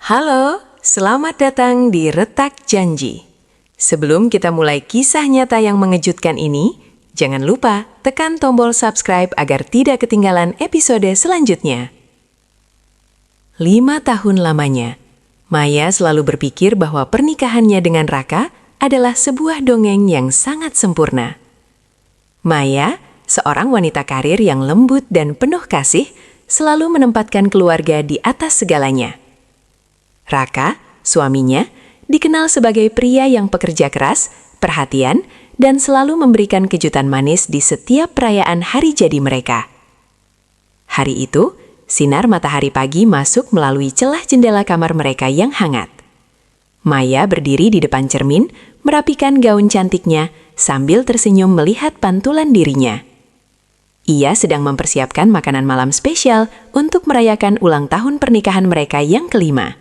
Halo, selamat datang di Retak Janji. Sebelum kita mulai kisah nyata yang mengejutkan ini, jangan lupa tekan tombol subscribe agar tidak ketinggalan episode selanjutnya. 5 tahun lamanya, Maya selalu berpikir bahwa pernikahannya dengan Raka adalah sebuah dongeng yang sangat sempurna. Maya, seorang wanita karir yang lembut dan penuh kasih, selalu menempatkan keluarga di atas segalanya. Raka, suaminya, dikenal sebagai pria yang pekerja keras, perhatian, dan selalu memberikan kejutan manis di setiap perayaan hari jadi mereka. Hari itu, sinar matahari pagi masuk melalui celah jendela kamar mereka yang hangat. Maya berdiri di depan cermin, merapikan gaun cantiknya sambil tersenyum melihat pantulan dirinya. Ia sedang mempersiapkan makanan malam spesial untuk merayakan ulang tahun pernikahan mereka yang kelima.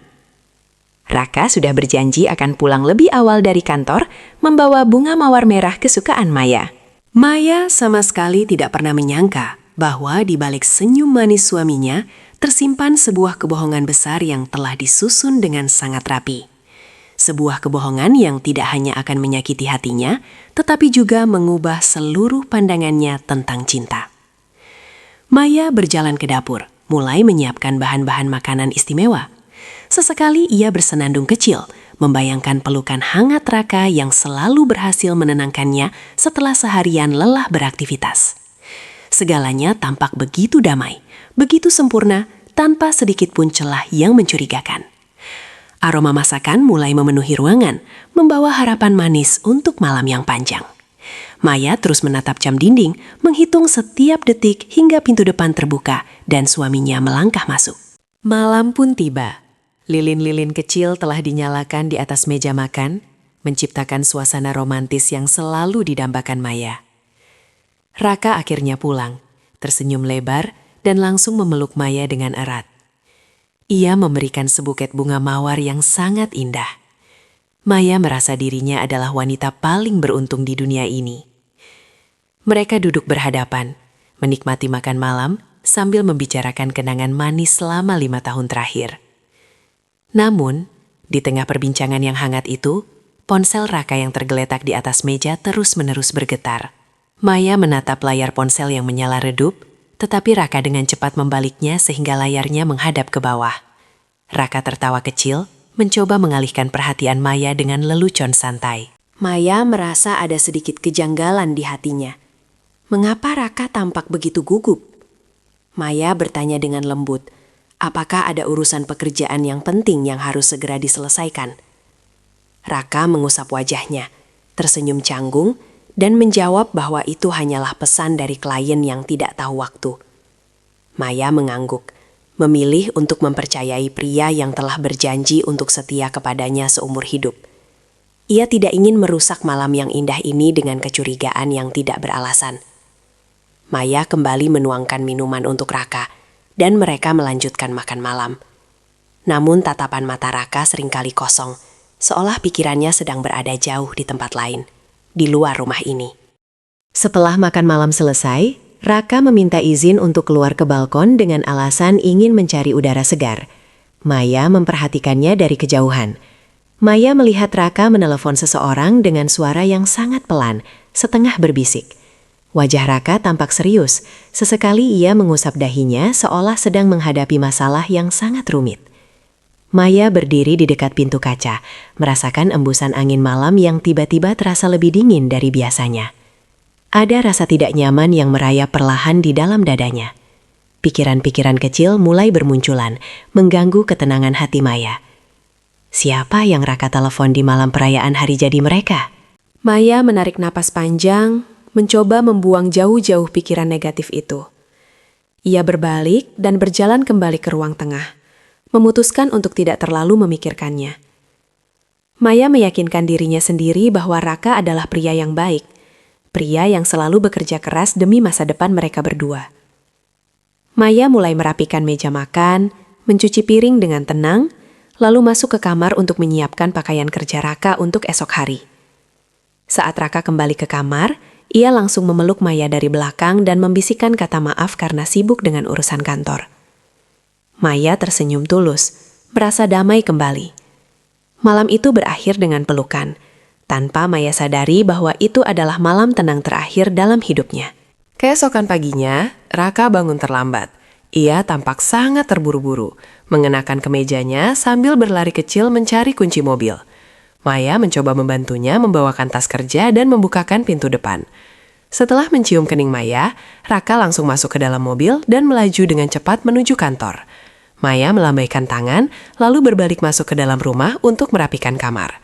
Raka sudah berjanji akan pulang lebih awal dari kantor, membawa bunga mawar merah kesukaan Maya. Maya sama sekali tidak pernah menyangka bahwa di balik senyum manis suaminya tersimpan sebuah kebohongan besar yang telah disusun dengan sangat rapi. Sebuah kebohongan yang tidak hanya akan menyakiti hatinya, tetapi juga mengubah seluruh pandangannya tentang cinta. Maya berjalan ke dapur, mulai menyiapkan bahan-bahan makanan istimewa. Sesekali ia bersenandung kecil, membayangkan pelukan hangat Raka yang selalu berhasil menenangkannya setelah seharian lelah beraktivitas. Segalanya tampak begitu damai, begitu sempurna, tanpa sedikit pun celah yang mencurigakan. Aroma masakan mulai memenuhi ruangan, membawa harapan manis untuk malam yang panjang. Maya terus menatap jam dinding, menghitung setiap detik hingga pintu depan terbuka dan suaminya melangkah masuk. Malam pun tiba. Lilin-lilin kecil telah dinyalakan di atas meja makan, menciptakan suasana romantis yang selalu didambakan Maya. Raka akhirnya pulang, tersenyum lebar dan langsung memeluk Maya dengan erat. Ia memberikan sebuket bunga mawar yang sangat indah. Maya merasa dirinya adalah wanita paling beruntung di dunia ini. Mereka duduk berhadapan, menikmati makan malam sambil membicarakan kenangan manis selama 5 tahun terakhir. Namun, di tengah perbincangan yang hangat itu, ponsel Raka yang tergeletak di atas meja terus-menerus bergetar. Maya menatap layar ponsel yang menyala redup, tetapi Raka dengan cepat membaliknya sehingga layarnya menghadap ke bawah. Raka tertawa kecil, mencoba mengalihkan perhatian Maya dengan lelucon santai. Maya merasa ada sedikit kejanggalan di hatinya. Mengapa Raka tampak begitu gugup? Maya bertanya dengan lembut, apakah ada urusan pekerjaan yang penting yang harus segera diselesaikan? Raka mengusap wajahnya, tersenyum canggung, dan menjawab bahwa itu hanyalah pesan dari klien yang tidak tahu waktu. Maya mengangguk, memilih untuk mempercayai pria yang telah berjanji untuk setia kepadanya seumur hidup. Ia tidak ingin merusak malam yang indah ini dengan kecurigaan yang tidak beralasan. Maya kembali menuangkan minuman untuk Raka, dan mereka melanjutkan makan malam. Namun tatapan mata Raka seringkali kosong, seolah pikirannya sedang berada jauh di tempat lain, di luar rumah ini. Setelah makan malam selesai, Raka meminta izin untuk keluar ke balkon dengan alasan ingin mencari udara segar. Maya memperhatikannya dari kejauhan. Maya melihat Raka menelepon seseorang dengan suara yang sangat pelan, setengah berbisik. Wajah Raka tampak serius, sesekali ia mengusap dahinya seolah sedang menghadapi masalah yang sangat rumit. Maya berdiri di dekat pintu kaca, merasakan embusan angin malam yang tiba-tiba terasa lebih dingin dari biasanya. Ada rasa tidak nyaman yang merayap perlahan di dalam dadanya. Pikiran-pikiran kecil mulai bermunculan, mengganggu ketenangan hati Maya. Siapa yang Raka telepon di malam perayaan hari jadi mereka? Maya menarik napas panjang, mencoba membuang jauh-jauh pikiran negatif itu. Ia berbalik dan berjalan kembali ke ruang tengah, memutuskan untuk tidak terlalu memikirkannya. Maya meyakinkan dirinya sendiri bahwa Raka adalah pria yang baik, pria yang selalu bekerja keras demi masa depan mereka berdua. Maya mulai merapikan meja makan, mencuci piring dengan tenang, lalu masuk ke kamar untuk menyiapkan pakaian kerja Raka untuk esok hari. Saat Raka kembali ke kamar, ia langsung memeluk Maya dari belakang dan membisikkan kata maaf karena sibuk dengan urusan kantor. Maya tersenyum tulus, merasa damai kembali. Malam itu berakhir dengan pelukan, tanpa Maya sadari bahwa itu adalah malam tenang terakhir dalam hidupnya. Keesokan paginya, Raka bangun terlambat. Ia tampak sangat terburu-buru, mengenakan kemejanya sambil berlari kecil mencari kunci mobil. Maya mencoba membantunya membawakan tas kerja dan membukakan pintu depan. Setelah mencium kening Maya, Raka langsung masuk ke dalam mobil dan melaju dengan cepat menuju kantor. Maya melambaikan tangan, lalu berbalik masuk ke dalam rumah untuk merapikan kamar.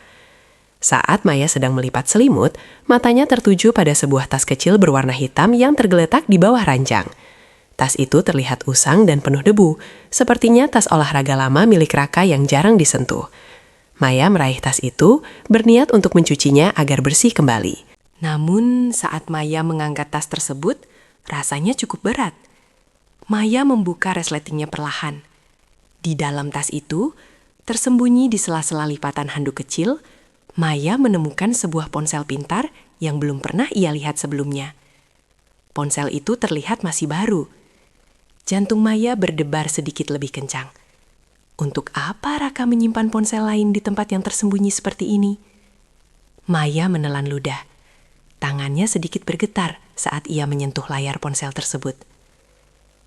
Saat Maya sedang melipat selimut, matanya tertuju pada sebuah tas kecil berwarna hitam yang tergeletak di bawah ranjang. Tas itu terlihat usang dan penuh debu, sepertinya tas olahraga lama milik Raka yang jarang disentuh. Maya meraih tas itu, berniat untuk mencucinya agar bersih kembali. Namun saat Maya mengangkat tas tersebut, rasanya cukup berat. Maya membuka resletingnya perlahan. Di dalam tas itu, tersembunyi di sela-sela lipatan handuk kecil, Maya menemukan sebuah ponsel pintar yang belum pernah ia lihat sebelumnya. Ponsel itu terlihat masih baru. Jantung Maya berdebar sedikit lebih kencang. Untuk apa Raka menyimpan ponsel lain di tempat yang tersembunyi seperti ini? Maya menelan ludah. Tangannya sedikit bergetar saat ia menyentuh layar ponsel tersebut.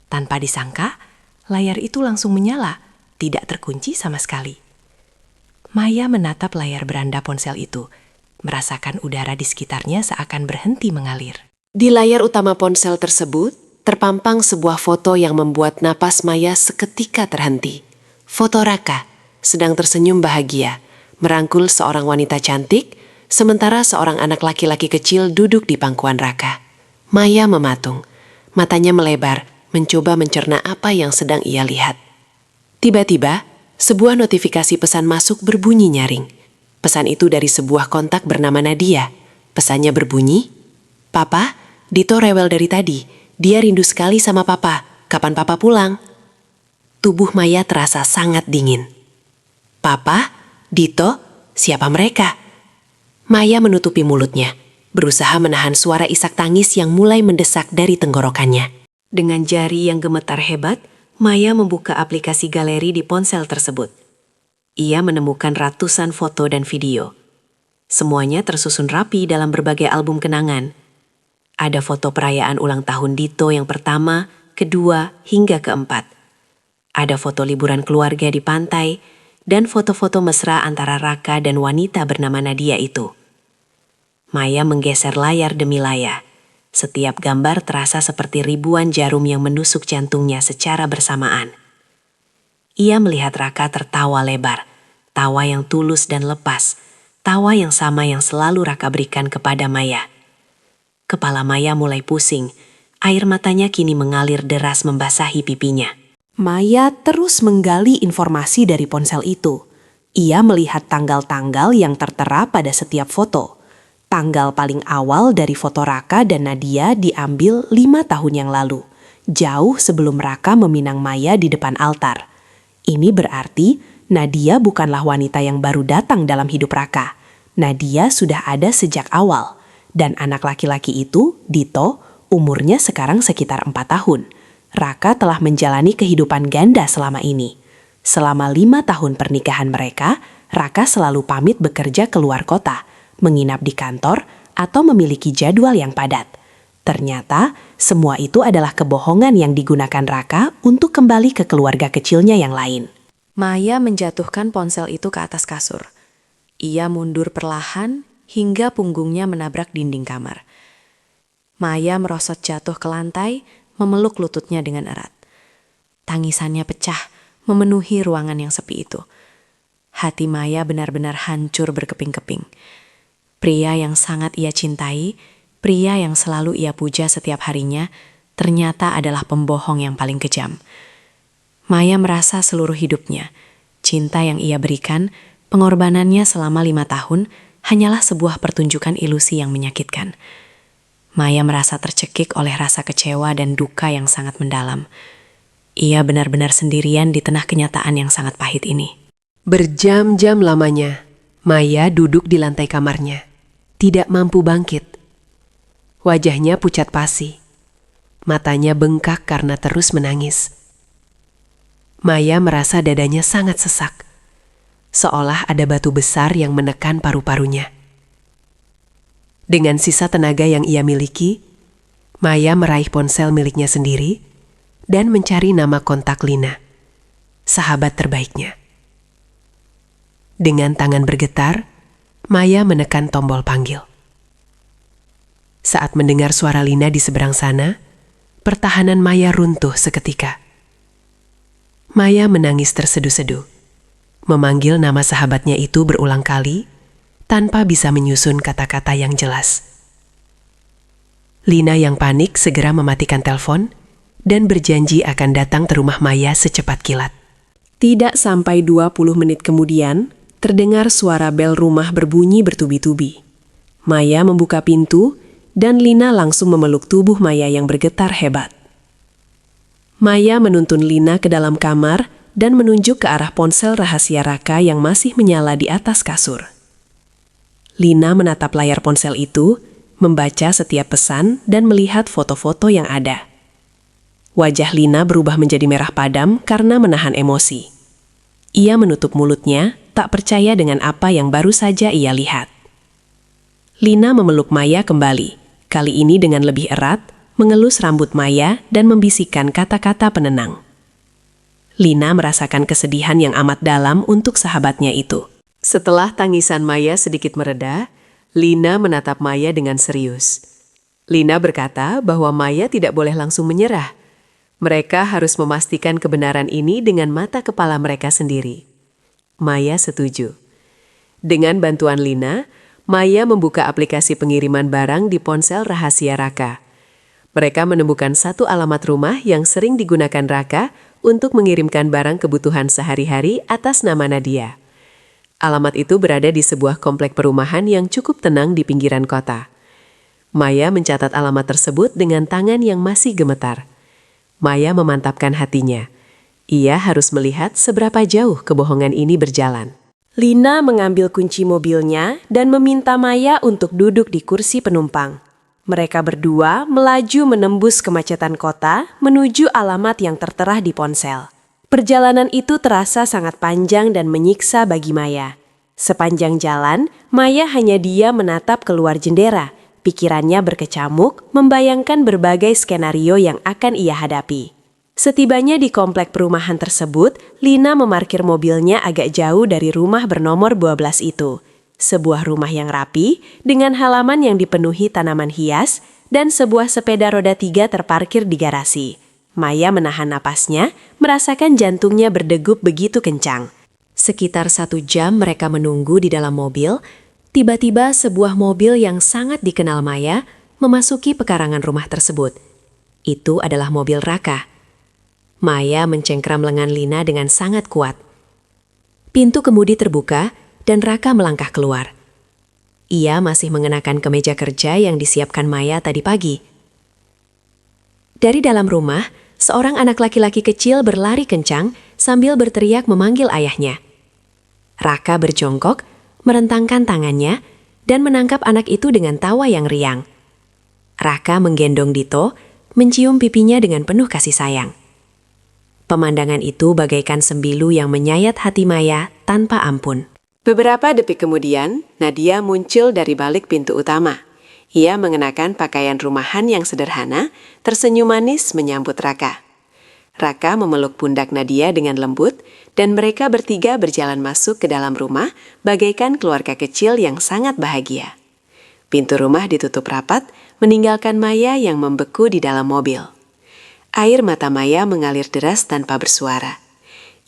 Tanpa disangka, layar itu langsung menyala, tidak terkunci sama sekali. Maya menatap layar beranda ponsel itu, merasakan udara di sekitarnya seakan berhenti mengalir. Di layar utama ponsel tersebut, terpampang sebuah foto yang membuat napas Maya seketika terhenti. Foto Raka sedang tersenyum bahagia, merangkul seorang wanita cantik, sementara seorang anak laki-laki kecil duduk di pangkuan Raka. Maya mematung, matanya melebar, mencoba mencerna apa yang sedang ia lihat. Tiba-tiba, sebuah notifikasi pesan masuk berbunyi nyaring. Pesan itu dari sebuah kontak bernama Nadia. Pesannya berbunyi, "Papa, Dito rewel dari tadi. Dia rindu sekali sama Papa. Kapan Papa pulang?" Tubuh Maya terasa sangat dingin. "Papa? Dito? Siapa mereka?" Maya menutupi mulutnya, berusaha menahan suara isak tangis yang mulai mendesak dari tenggorokannya. Dengan jari yang gemetar hebat, Maya membuka aplikasi galeri di ponsel tersebut. Ia menemukan ratusan foto dan video. Semuanya tersusun rapi dalam berbagai album kenangan. Ada foto perayaan ulang tahun Dito yang pertama, kedua, hingga keempat. Ada foto liburan keluarga di pantai, dan foto-foto mesra antara Raka dan wanita bernama Nadia itu. Maya menggeser layar demi layar. Setiap gambar terasa seperti ribuan jarum yang menusuk jantungnya secara bersamaan. Ia melihat Raka tertawa lebar, tawa yang tulus dan lepas, tawa yang sama yang selalu Raka berikan kepada Maya. Kepala Maya mulai pusing, air matanya kini mengalir deras membasahi pipinya. Maya terus menggali informasi dari ponsel itu. Ia melihat tanggal-tanggal yang tertera pada setiap foto. Tanggal paling awal dari foto Raka dan Nadia diambil 5 tahun yang lalu, jauh sebelum Raka meminang Maya di depan altar. Ini berarti Nadia bukanlah wanita yang baru datang dalam hidup Raka. Nadia sudah ada sejak awal, dan anak laki-laki itu, Dito, umurnya sekarang sekitar 4 tahun. Raka telah menjalani kehidupan ganda selama ini. Selama 5 tahun pernikahan mereka, Raka selalu pamit bekerja keluar kota, menginap di kantor, atau memiliki jadwal yang padat. Ternyata, semua itu adalah kebohongan yang digunakan Raka untuk kembali ke keluarga kecilnya yang lain. Maya menjatuhkan ponsel itu ke atas kasur. Ia mundur perlahan hingga punggungnya menabrak dinding kamar. Maya merosot jatuh ke lantai, memeluk lututnya dengan erat. Tangisannya pecah, memenuhi ruangan yang sepi itu. Hati Maya benar-benar hancur berkeping-keping. Pria yang sangat ia cintai, pria yang selalu ia puja setiap harinya, ternyata adalah pembohong yang paling kejam. Maya merasa seluruh hidupnya, cinta yang ia berikan, pengorbanannya selama 5 tahun, hanyalah sebuah pertunjukan ilusi yang menyakitkan. Maya merasa tercekik oleh rasa kecewa dan duka yang sangat mendalam. Ia benar-benar sendirian di tengah kenyataan yang sangat pahit ini. Berjam-jam lamanya, Maya duduk di lantai kamarnya, tidak mampu bangkit. Wajahnya pucat pasi, matanya bengkak karena terus menangis. Maya merasa dadanya sangat sesak, seolah ada batu besar yang menekan paru-parunya. Dengan sisa tenaga yang ia miliki, Maya meraih ponsel miliknya sendiri dan mencari nama kontak Lina, sahabat terbaiknya. Dengan tangan bergetar, Maya menekan tombol panggil. Saat mendengar suara Lina di seberang sana, pertahanan Maya runtuh seketika. Maya menangis terseduh-seduh, memanggil nama sahabatnya itu berulang kali, tanpa bisa menyusun kata-kata yang jelas. Lina yang panik segera mematikan telepon dan berjanji akan datang ke rumah Maya secepat kilat. Tidak sampai 20 menit kemudian, terdengar suara bel rumah berbunyi bertubi-tubi. Maya membuka pintu dan Lina langsung memeluk tubuh Maya yang bergetar hebat. Maya menuntun Lina ke dalam kamar dan menunjuk ke arah ponsel rahasia Raka yang masih menyala di atas kasur. Lina menatap layar ponsel itu, membaca setiap pesan dan melihat foto-foto yang ada. Wajah Lina berubah menjadi merah padam karena menahan emosi. Ia menutup mulutnya, tak percaya dengan apa yang baru saja ia lihat. Lina memeluk Maya kembali, kali ini dengan lebih erat, mengelus rambut Maya dan membisikkan kata-kata penenang. Lina merasakan kesedihan yang amat dalam untuk sahabatnya itu. Setelah tangisan Maya sedikit mereda, Lina menatap Maya dengan serius. Lina berkata bahwa Maya tidak boleh langsung menyerah. Mereka harus memastikan kebenaran ini dengan mata kepala mereka sendiri. Maya setuju. Dengan bantuan Lina, Maya membuka aplikasi pengiriman barang di ponsel rahasia Raka. Mereka menemukan satu alamat rumah yang sering digunakan Raka untuk mengirimkan barang kebutuhan sehari-hari atas nama Nadia. Alamat itu berada di sebuah komplek perumahan yang cukup tenang di pinggiran kota. Maya mencatat alamat tersebut dengan tangan yang masih gemetar. Maya memantapkan hatinya. Ia harus melihat seberapa jauh kebohongan ini berjalan. Lina mengambil kunci mobilnya dan meminta Maya untuk duduk di kursi penumpang. Mereka berdua melaju menembus kemacetan kota menuju alamat yang tertera di ponsel. Perjalanan itu terasa sangat panjang dan menyiksa bagi Maya. Sepanjang jalan, Maya hanya diam menatap keluar jendela. Pikirannya berkecamuk, membayangkan berbagai skenario yang akan ia hadapi. Setibanya di komplek perumahan tersebut, Lina memarkir mobilnya agak jauh dari rumah bernomor 12 itu. Sebuah rumah yang rapi, dengan halaman yang dipenuhi tanaman hias, dan sebuah sepeda roda 3 terparkir di garasi. Maya menahan napasnya, merasakan jantungnya berdegup begitu kencang. Sekitar 1 jam mereka menunggu di dalam mobil, tiba-tiba sebuah mobil yang sangat dikenal Maya memasuki pekarangan rumah tersebut. Itu adalah mobil Raka. Maya mencengkram lengan Lina dengan sangat kuat. Pintu kemudi terbuka dan Raka melangkah keluar. Ia masih mengenakan kemeja kerja yang disiapkan Maya tadi pagi. Dari dalam rumah, seorang anak laki-laki kecil berlari kencang sambil berteriak memanggil ayahnya. Raka berjongkok, merentangkan tangannya, dan menangkap anak itu dengan tawa yang riang. Raka menggendong Dito, mencium pipinya dengan penuh kasih sayang. Pemandangan itu bagaikan sembilu yang menyayat hati Maya tanpa ampun. Beberapa detik kemudian, Nadia muncul dari balik pintu utama. Ia mengenakan pakaian rumahan yang sederhana, tersenyum manis menyambut Raka. Raka memeluk pundak Nadia dengan lembut, dan mereka bertiga berjalan masuk ke dalam rumah bagaikan keluarga kecil yang sangat bahagia. Pintu rumah ditutup rapat, meninggalkan Maya yang membeku di dalam mobil. Air mata Maya mengalir deras tanpa bersuara.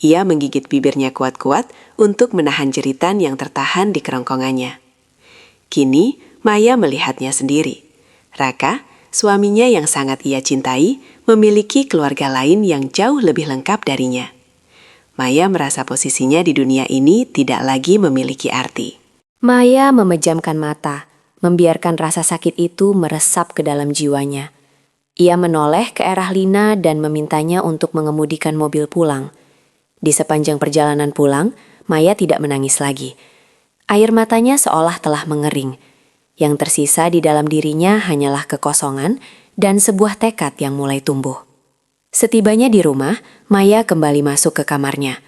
Ia menggigit bibirnya kuat-kuat untuk menahan jeritan yang tertahan di kerongkongannya. Kini, Maya melihatnya sendiri. Raka, suaminya yang sangat ia cintai, memiliki keluarga lain yang jauh lebih lengkap darinya. Maya merasa posisinya di dunia ini tidak lagi memiliki arti. Maya memejamkan mata, membiarkan rasa sakit itu meresap ke dalam jiwanya. Ia menoleh ke arah Lina dan memintanya untuk mengemudikan mobil pulang. Di sepanjang perjalanan pulang, Maya tidak menangis lagi. Air matanya seolah telah mengering. Yang tersisa di dalam dirinya hanyalah kekosongan dan sebuah tekad yang mulai tumbuh. Setibanya di rumah, Maya kembali masuk ke kamarnya.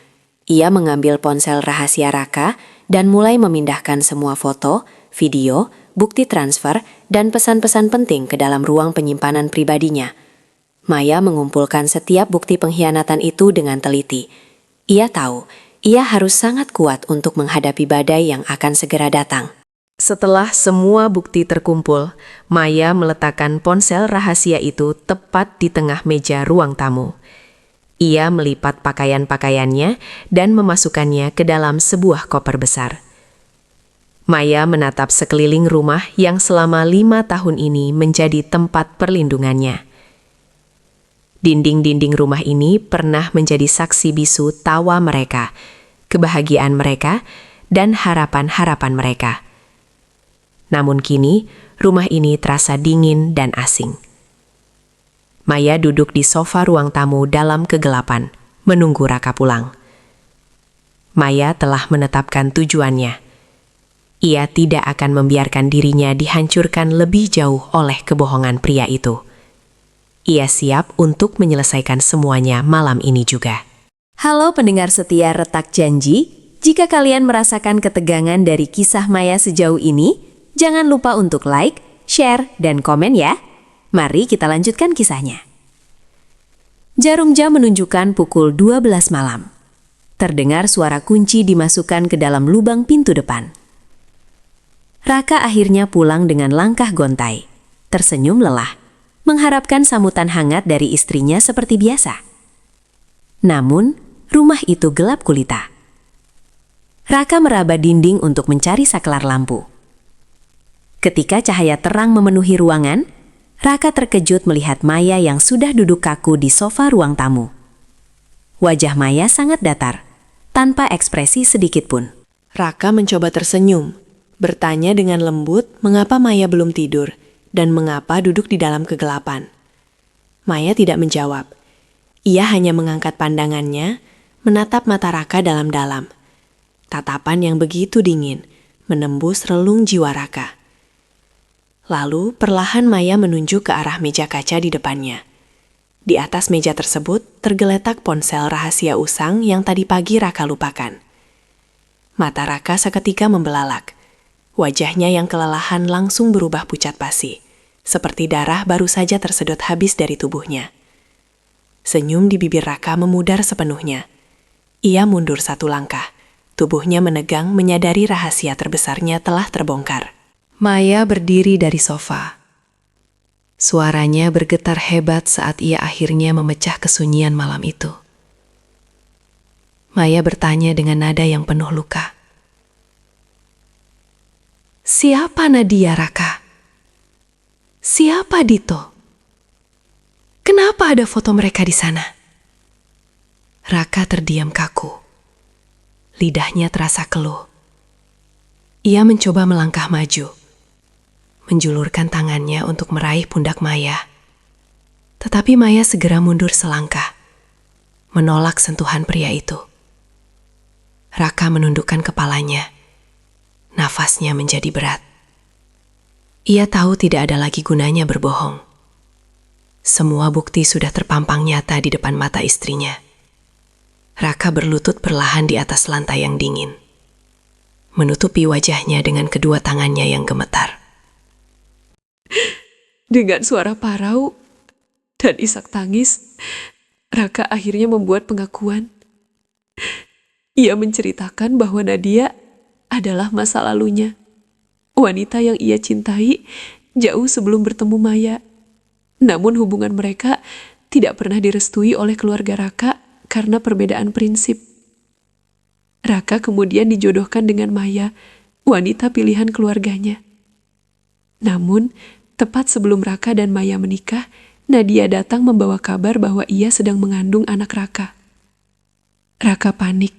Ia mengambil ponsel rahasia Raka dan mulai memindahkan semua foto, video, bukti transfer, dan pesan-pesan penting ke dalam ruang penyimpanan pribadinya. Maya mengumpulkan setiap bukti pengkhianatan itu dengan teliti. Ia tahu, ia harus sangat kuat untuk menghadapi badai yang akan segera datang. Setelah semua bukti terkumpul, Maya meletakkan ponsel rahasia itu tepat di tengah meja ruang tamu. Ia melipat pakaian-pakaiannya dan memasukkannya ke dalam sebuah koper besar. Maya menatap sekeliling rumah yang selama 5 tahun ini menjadi tempat perlindungannya. Dinding-dinding rumah ini pernah menjadi saksi bisu tawa mereka, kebahagiaan mereka, dan harapan-harapan mereka. Namun kini, rumah ini terasa dingin dan asing. Maya duduk di sofa ruang tamu dalam kegelapan, menunggu Raka pulang. Maya telah menetapkan tujuannya. Ia tidak akan membiarkan dirinya dihancurkan lebih jauh oleh kebohongan pria itu. Ia siap untuk menyelesaikan semuanya malam ini juga. Halo pendengar setia Retak Janji, jika kalian merasakan ketegangan dari kisah Maya sejauh ini, jangan lupa untuk like, share, dan komen ya. Mari kita lanjutkan kisahnya. Jarum jam menunjukkan pukul 12 malam. Terdengar suara kunci dimasukkan ke dalam lubang pintu depan. Raka akhirnya pulang dengan langkah gontai, tersenyum lelah, mengharapkan sambutan hangat dari istrinya seperti biasa. Namun, rumah itu gelap gulita. Raka meraba dinding untuk mencari saklar lampu. Ketika cahaya terang memenuhi ruangan, Raka terkejut melihat Maya yang sudah duduk kaku di sofa ruang tamu. Wajah Maya sangat datar, tanpa ekspresi sedikit pun. Raka mencoba tersenyum, bertanya dengan lembut mengapa Maya belum tidur dan mengapa duduk di dalam kegelapan. Maya tidak menjawab. Ia hanya mengangkat pandangannya, menatap mata Raka dalam-dalam. Tatapan yang begitu dingin, menembus relung jiwa Raka. Lalu perlahan Maya menunjuk ke arah meja kaca di depannya. Di atas meja tersebut tergeletak ponsel rahasia usang yang tadi pagi Raka lupakan. Mata Raka seketika membelalak. Wajahnya yang kelelahan langsung berubah pucat pasi, seperti darah baru saja tersedot habis dari tubuhnya. Senyum di bibir Raka memudar sepenuhnya. Ia mundur 1 langkah. Tubuhnya menegang menyadari rahasia terbesarnya telah terbongkar. Maya berdiri dari sofa. Suaranya bergetar hebat saat ia akhirnya memecah kesunyian malam itu. Maya bertanya dengan nada yang penuh luka. Siapa Nadia, Raka? Siapa Dito? Kenapa ada foto mereka di sana? Raka terdiam kaku. Lidahnya terasa keluh. Ia mencoba melangkah maju, menjulurkan tangannya untuk meraih pundak Maya. Tetapi Maya segera mundur selangkah, menolak sentuhan pria itu. Raka menundukkan kepalanya. Nafasnya menjadi berat. Ia tahu tidak ada lagi gunanya berbohong. Semua bukti sudah terpampang nyata di depan mata istrinya. Raka berlutut perlahan di atas lantai yang dingin, menutupi wajahnya dengan kedua tangannya yang gemetar. Dengan suara parau dan isak tangis, Raka akhirnya membuat pengakuan. Ia menceritakan bahwa Nadia adalah masa lalunya, wanita yang ia cintai jauh sebelum bertemu Maya. Namun hubungan mereka tidak pernah direstui oleh keluarga Raka karena perbedaan prinsip. Raka kemudian dijodohkan dengan Maya, wanita pilihan keluarganya. Namun, tepat sebelum Raka dan Maya menikah, Nadia datang membawa kabar bahwa ia sedang mengandung anak Raka. Raka panik.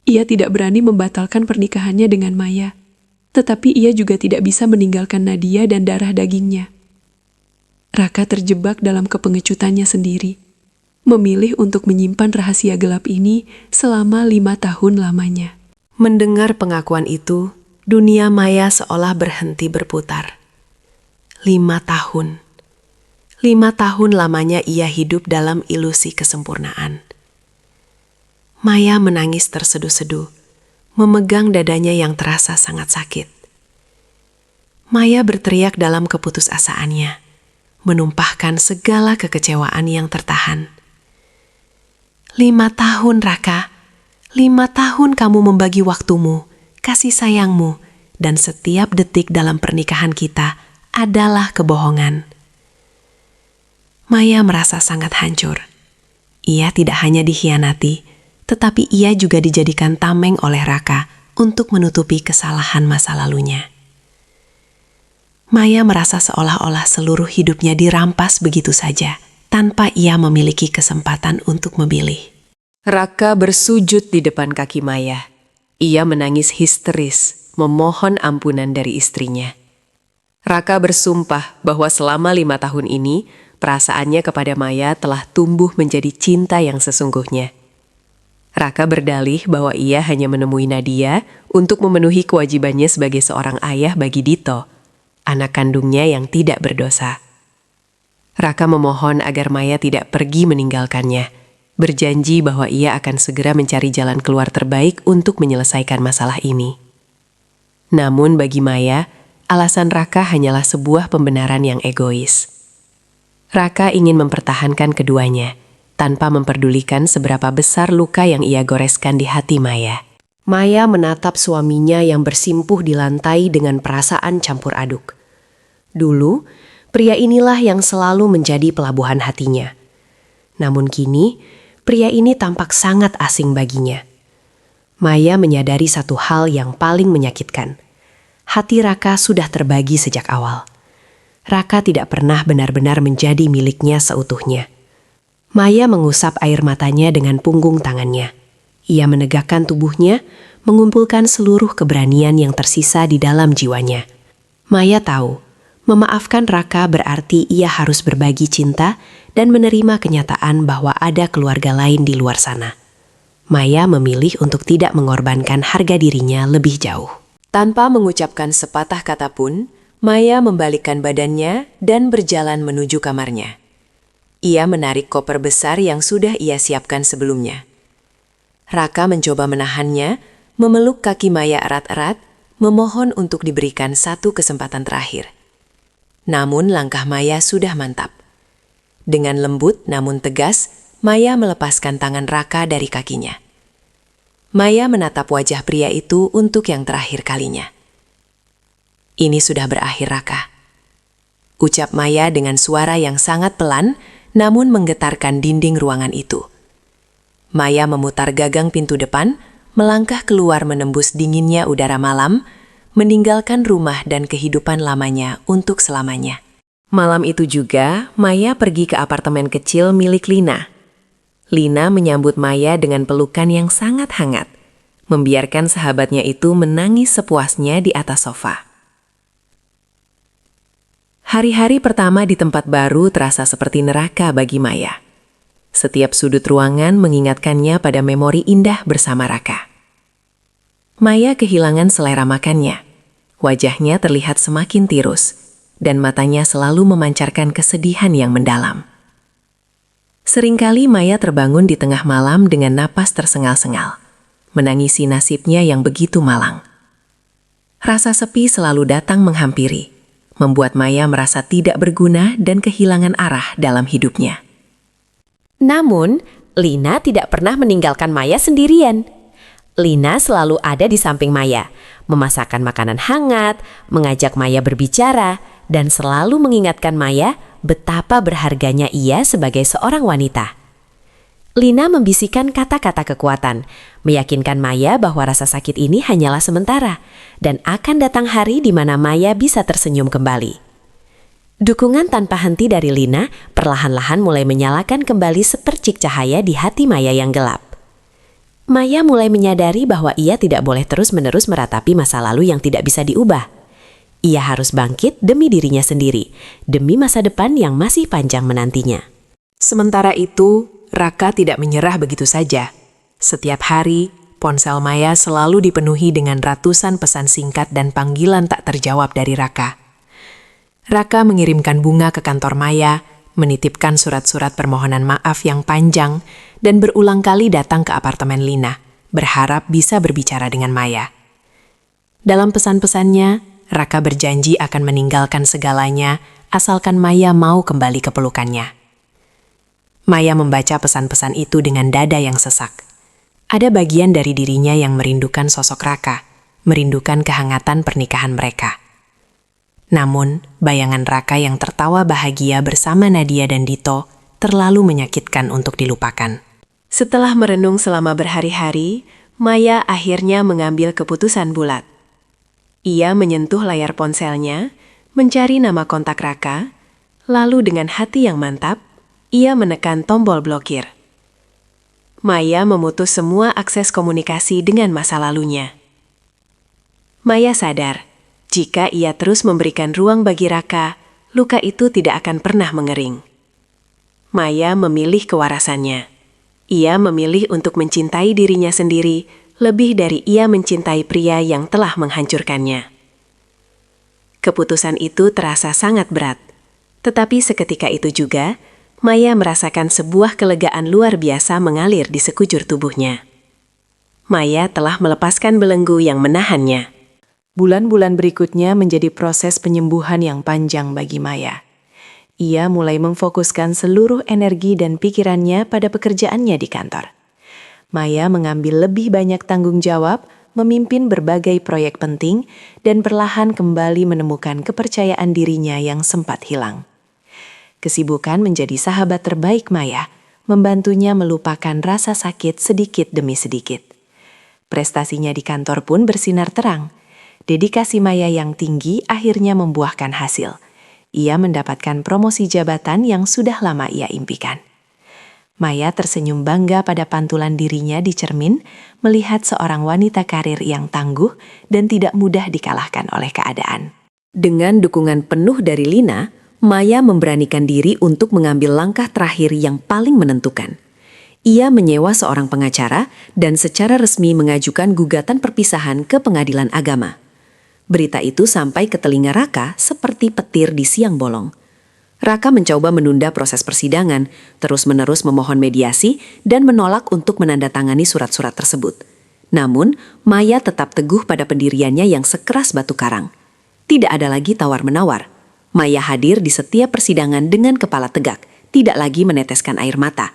Ia tidak berani membatalkan pernikahannya dengan Maya, tetapi ia juga tidak bisa meninggalkan Nadia dan darah dagingnya. Raka terjebak dalam kepengecutannya sendiri, memilih untuk menyimpan rahasia gelap ini selama 5 tahun lamanya. Mendengar pengakuan itu, dunia Maya seolah berhenti berputar. 5 tahun. 5 tahun lamanya ia hidup dalam ilusi kesempurnaan. Maya menangis terseduh-seduh, memegang dadanya yang terasa sangat sakit. Maya berteriak dalam keputusasaannya, menumpahkan segala kekecewaan yang tertahan. 5 tahun, Raka. 5 tahun kamu membagi waktumu, kasih sayangmu, dan setiap detik dalam pernikahan kita adalah kebohongan. Maya merasa sangat hancur. Ia tidak hanya dikhianati, tetapi ia juga dijadikan tameng oleh Raka untuk menutupi kesalahan masa lalunya. Maya merasa seolah-olah seluruh hidupnya dirampas begitu saja, tanpa ia memiliki kesempatan untuk memilih. Raka bersujud di depan kaki Maya. Ia menangis histeris, memohon ampunan dari istrinya. Raka bersumpah bahwa selama 5 tahun ini, perasaannya kepada Maya telah tumbuh menjadi cinta yang sesungguhnya. Raka berdalih bahwa ia hanya menemui Nadia untuk memenuhi kewajibannya sebagai seorang ayah bagi Dito, anak kandungnya yang tidak berdosa. Raka memohon agar Maya tidak pergi meninggalkannya, berjanji bahwa ia akan segera mencari jalan keluar terbaik untuk menyelesaikan masalah ini. Namun bagi Maya, alasan Raka hanyalah sebuah pembenaran yang egois. Raka ingin mempertahankan keduanya, tanpa memperdulikan seberapa besar luka yang ia goreskan di hati Maya. Maya menatap suaminya yang bersimpuh di lantai dengan perasaan campur aduk. Dulu, pria inilah yang selalu menjadi pelabuhan hatinya. Namun kini, pria ini tampak sangat asing baginya. Maya menyadari satu hal yang paling menyakitkan. Hati Raka sudah terbagi sejak awal. Raka tidak pernah benar-benar menjadi miliknya seutuhnya. Maya mengusap air matanya dengan punggung tangannya. Ia menegakkan tubuhnya, mengumpulkan seluruh keberanian yang tersisa di dalam jiwanya. Maya tahu, memaafkan Raka berarti ia harus berbagi cinta dan menerima kenyataan bahwa ada keluarga lain di luar sana. Maya memilih untuk tidak mengorbankan harga dirinya lebih jauh. Tanpa mengucapkan sepatah kata pun, Maya membalikkan badannya dan berjalan menuju kamarnya. Ia menarik koper besar yang sudah ia siapkan sebelumnya. Raka mencoba menahannya, memeluk kaki Maya erat-erat, memohon untuk diberikan satu kesempatan terakhir. Namun langkah Maya sudah mantap. Dengan lembut namun tegas, Maya melepaskan tangan Raka dari kakinya. Maya menatap wajah pria itu untuk yang terakhir kalinya. Ini sudah berakhir, Raka. Ucap Maya dengan suara yang sangat pelan, namun menggetarkan dinding ruangan itu. Maya memutar gagang pintu depan, melangkah keluar menembus dinginnya udara malam, meninggalkan rumah dan kehidupan lamanya untuk selamanya. Malam itu juga, Maya pergi ke apartemen kecil milik Lina. Lina menyambut Maya dengan pelukan yang sangat hangat, membiarkan sahabatnya itu menangis sepuasnya di atas sofa. Hari-hari pertama di tempat baru terasa seperti neraka bagi Maya. Setiap sudut ruangan mengingatkannya pada memori indah bersama Raka. Maya kehilangan selera makannya. Wajahnya terlihat semakin tirus, dan matanya selalu memancarkan kesedihan yang mendalam. Seringkali Maya terbangun di tengah malam dengan napas tersengal-sengal, menangisi nasibnya yang begitu malang. Rasa sepi selalu datang menghampiri, membuat Maya merasa tidak berguna dan kehilangan arah dalam hidupnya. Namun, Lina tidak pernah meninggalkan Maya sendirian. Lina selalu ada di samping Maya, memasakkan makanan hangat, mengajak Maya berbicara, dan selalu mengingatkan Maya betapa berharganya ia sebagai seorang wanita. Lina membisikkan kata-kata kekuatan, meyakinkan Maya bahwa rasa sakit ini hanyalah sementara, dan akan datang hari di mana Maya bisa tersenyum kembali. Dukungan tanpa henti dari Lina perlahan-lahan mulai menyalakan kembali sepercik cahaya di hati Maya yang gelap. Maya mulai menyadari bahwa ia tidak boleh terus-menerus meratapi masa lalu yang tidak bisa diubah. Ia harus bangkit demi dirinya sendiri, demi masa depan yang masih panjang menantinya. Sementara itu, Raka tidak menyerah begitu saja. Setiap hari, ponsel Maya selalu dipenuhi dengan ratusan pesan singkat dan panggilan tak terjawab dari Raka. Raka mengirimkan bunga ke kantor Maya, menitipkan surat-surat permohonan maaf yang panjang, dan berulang kali datang ke apartemen Lina, berharap bisa berbicara dengan Maya. Dalam pesan-pesannya, Raka berjanji akan meninggalkan segalanya asalkan Maya mau kembali ke pelukannya. Maya membaca pesan-pesan itu dengan dada yang sesak. Ada bagian dari dirinya yang merindukan sosok Raka, merindukan kehangatan pernikahan mereka. Namun, bayangan Raka yang tertawa bahagia bersama Nadia dan Dito terlalu menyakitkan untuk dilupakan. Setelah merenung selama berhari-hari, Maya akhirnya mengambil keputusan bulat. Ia menyentuh layar ponselnya, mencari nama kontak Raka, lalu dengan hati yang mantap, ia menekan tombol blokir. Maya memutus semua akses komunikasi dengan masa lalunya. Maya sadar, jika ia terus memberikan ruang bagi Raka, luka itu tidak akan pernah mengering. Maya memilih kewarasannya. Ia memilih untuk mencintai dirinya sendiri lebih dari ia mencintai pria yang telah menghancurkannya. Keputusan itu terasa sangat berat, tetapi seketika itu juga, Maya merasakan sebuah kelegaan luar biasa mengalir di sekujur tubuhnya. Maya telah melepaskan belenggu yang menahannya. Bulan-bulan berikutnya menjadi proses penyembuhan yang panjang bagi Maya. Ia mulai memfokuskan seluruh energi dan pikirannya pada pekerjaannya di kantor. Maya mengambil lebih banyak tanggung jawab, memimpin berbagai proyek penting, dan perlahan kembali menemukan kepercayaan dirinya yang sempat hilang. Kesibukan menjadi sahabat terbaik Maya, membantunya melupakan rasa sakit sedikit demi sedikit. Prestasinya di kantor pun bersinar terang. Dedikasi Maya yang tinggi akhirnya membuahkan hasil. Ia mendapatkan promosi jabatan yang sudah lama ia impikan. Maya tersenyum bangga pada pantulan dirinya di cermin, melihat seorang wanita karir yang tangguh dan tidak mudah dikalahkan oleh keadaan. Dengan dukungan penuh dari Lina, Maya memberanikan diri untuk mengambil langkah terakhir yang paling menentukan. Ia menyewa seorang pengacara dan secara resmi mengajukan gugatan perpisahan ke Pengadilan Agama. Berita itu sampai ke telinga Raka seperti petir di siang bolong. Raka mencoba menunda proses persidangan, terus-menerus memohon mediasi dan menolak untuk menandatangani surat-surat tersebut. Namun, Maya tetap teguh pada pendiriannya yang sekeras batu karang. Tidak ada lagi tawar-menawar. Maya hadir di setiap persidangan dengan kepala tegak, tidak lagi meneteskan air mata.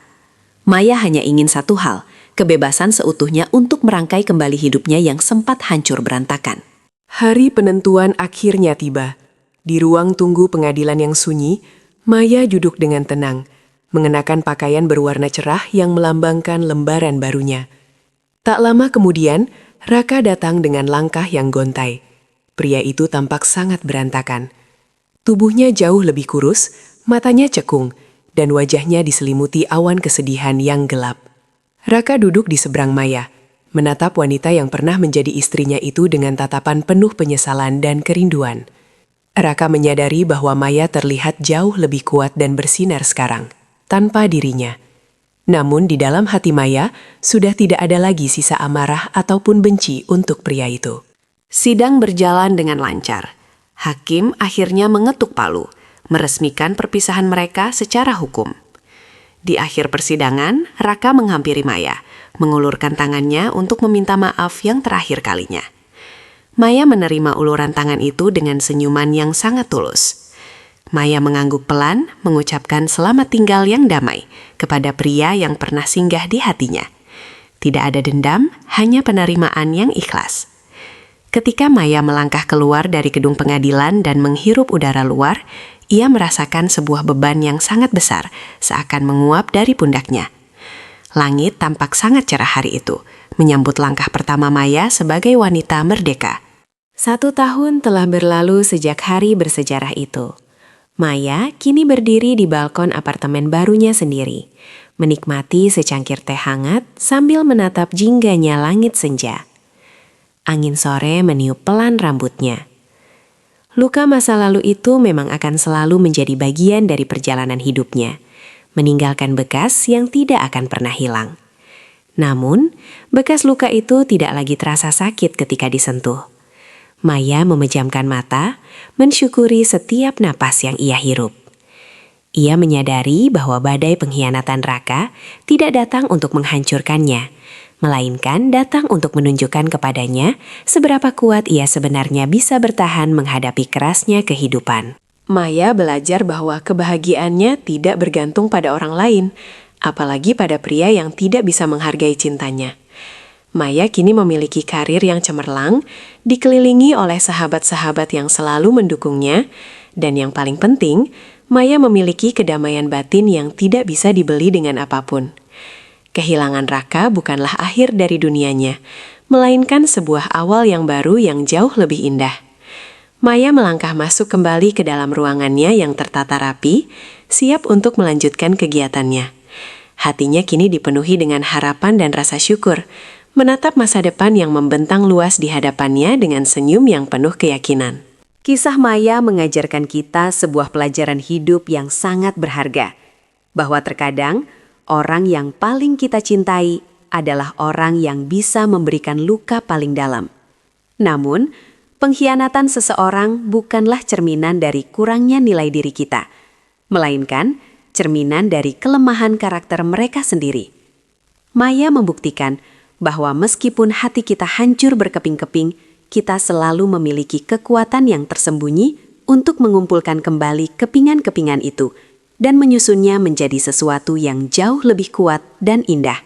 Maya hanya ingin satu hal, kebebasan seutuhnya untuk merangkai kembali hidupnya yang sempat hancur berantakan. Hari penentuan akhirnya tiba. Di ruang tunggu pengadilan yang sunyi, Maya duduk dengan tenang, mengenakan pakaian berwarna cerah yang melambangkan lembaran barunya. Tak lama kemudian, Raka datang dengan langkah yang gontai. Pria itu tampak sangat berantakan. Tubuhnya jauh lebih kurus, matanya cekung, dan wajahnya diselimuti awan kesedihan yang gelap. Raka duduk di seberang Maya, menatap wanita yang pernah menjadi istrinya itu dengan tatapan penuh penyesalan dan kerinduan. Raka menyadari bahwa Maya terlihat jauh lebih kuat dan bersinar sekarang, tanpa dirinya. Namun di dalam hati Maya, sudah tidak ada lagi sisa amarah ataupun benci untuk pria itu. Sidang berjalan dengan lancar. Hakim akhirnya mengetuk palu, meresmikan perpisahan mereka secara hukum. Di akhir persidangan, Raka menghampiri Maya, mengulurkan tangannya untuk meminta maaf yang terakhir kalinya. Maya menerima uluran tangan itu dengan senyuman yang sangat tulus. Maya mengangguk pelan, mengucapkan selamat tinggal yang damai kepada pria yang pernah singgah di hatinya. Tidak ada dendam, hanya penerimaan yang ikhlas. Ketika Maya melangkah keluar dari gedung pengadilan dan menghirup udara luar, ia merasakan sebuah beban yang sangat besar seakan menguap dari pundaknya. Langit tampak sangat cerah hari itu, menyambut langkah pertama Maya sebagai wanita merdeka. 1 tahun telah berlalu sejak hari bersejarah itu. Maya kini berdiri di balkon apartemen barunya sendiri, menikmati secangkir teh hangat sambil menatap jingganya langit senja. Angin sore meniup pelan rambutnya. Luka masa lalu itu memang akan selalu menjadi bagian dari perjalanan hidupnya, meninggalkan bekas yang tidak akan pernah hilang. Namun, bekas luka itu tidak lagi terasa sakit ketika disentuh. Maya memejamkan mata, mensyukuri setiap napas yang ia hirup. Ia menyadari bahwa badai pengkhianatan Raka tidak datang untuk menghancurkannya, melainkan datang untuk menunjukkan kepadanya seberapa kuat ia sebenarnya bisa bertahan menghadapi kerasnya kehidupan. Maya belajar bahwa kebahagiaannya tidak bergantung pada orang lain, apalagi pada pria yang tidak bisa menghargai cintanya. Maya kini memiliki karir yang cemerlang, dikelilingi oleh sahabat-sahabat yang selalu mendukungnya, dan yang paling penting, Maya memiliki kedamaian batin yang tidak bisa dibeli dengan apapun. Kehilangan Raka bukanlah akhir dari dunianya, melainkan sebuah awal yang baru yang jauh lebih indah. Maya melangkah masuk kembali ke dalam ruangannya yang tertata rapi, siap untuk melanjutkan kegiatannya. Hatinya kini dipenuhi dengan harapan dan rasa syukur, menatap masa depan yang membentang luas di hadapannya dengan senyum yang penuh keyakinan. Kisah Maya mengajarkan kita sebuah pelajaran hidup yang sangat berharga, bahwa terkadang orang yang paling kita cintai adalah orang yang bisa memberikan luka paling dalam. Namun, pengkhianatan seseorang bukanlah cerminan dari kurangnya nilai diri kita, melainkan cerminan dari kelemahan karakter mereka sendiri. Maya membuktikan bahwa meskipun hati kita hancur berkeping-keping, kita selalu memiliki kekuatan yang tersembunyi untuk mengumpulkan kembali kepingan-kepingan itu dan menyusunnya menjadi sesuatu yang jauh lebih kuat dan indah.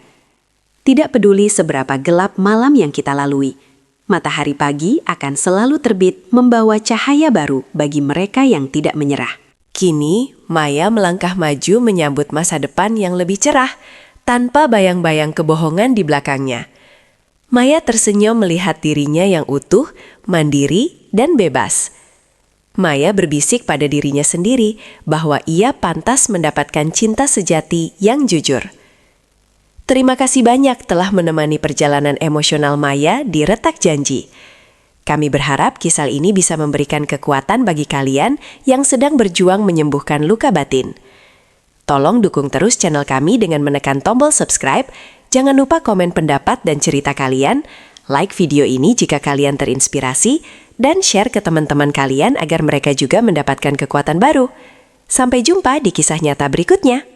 Tidak peduli seberapa gelap malam yang kita lalui, matahari pagi akan selalu terbit membawa cahaya baru bagi mereka yang tidak menyerah. Kini, Maya melangkah maju menyambut masa depan yang lebih cerah, tanpa bayang-bayang kebohongan di belakangnya. Maya tersenyum melihat dirinya yang utuh, mandiri, dan bebas. Maya berbisik pada dirinya sendiri bahwa ia pantas mendapatkan cinta sejati yang jujur. Terima kasih banyak telah menemani perjalanan emosional Maya di Retak Janji. Kami berharap kisah ini bisa memberikan kekuatan bagi kalian yang sedang berjuang menyembuhkan luka batin. Tolong dukung terus channel kami dengan menekan tombol subscribe. Jangan lupa komen pendapat dan cerita kalian, like video ini jika kalian terinspirasi, dan share ke teman-teman kalian agar mereka juga mendapatkan kekuatan baru. Sampai jumpa di kisah nyata berikutnya.